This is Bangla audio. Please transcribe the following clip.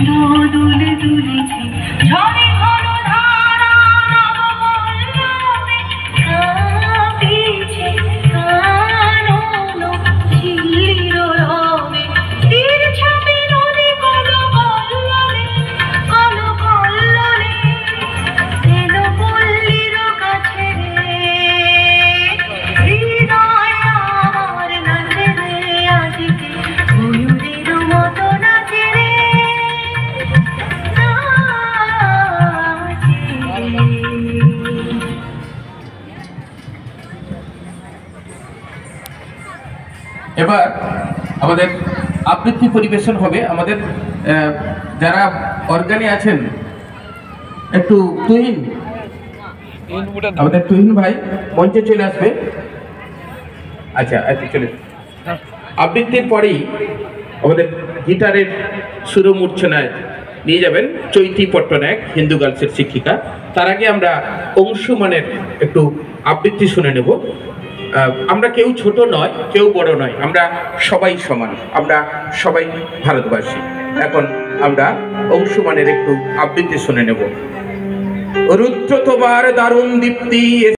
দোদুলে দুলেছে ঝরে ঘন ধারা নবপল্লবে কাঁপিছে কানন ঝিল্লির রবে তীর ছাপে নদী কলকল্লোলে কলকল্লোলে এলো পল্লীর কাছে রে হৃদয় আমার নাচে রে আজকে ময়ূরের মতো নাচে রে এবার আমাদের আবৃত্তি পরিবেশন হবে। আমাদের যারা অর্গানে আছেন, একটু তুহিন, আমাদের তুহিন ভাই মঞ্চে চলে আসবে। আচ্ছা আচ্ছা, চলে আবৃত্তির পরেই আমাদের গিটারের সুরমূর্ছনায় নিয়ে যাবেন চৈতি পট্টনায়ক, হিন্দু গার্লসের শিক্ষিকা। তার আগে আমরা অংশুমানের একটু আবৃত্তি শুনে নেব। আমরা কেউ ছোট নয়, কেউ বড় নয়, আমরা সবাই সমান, আমরা সবাই ভারতবাসী। এখন আমরা অংশুমানের একটু আবৃত্তি শুনে নেব। রুদ্র তোমার দারুণ দীপ্তি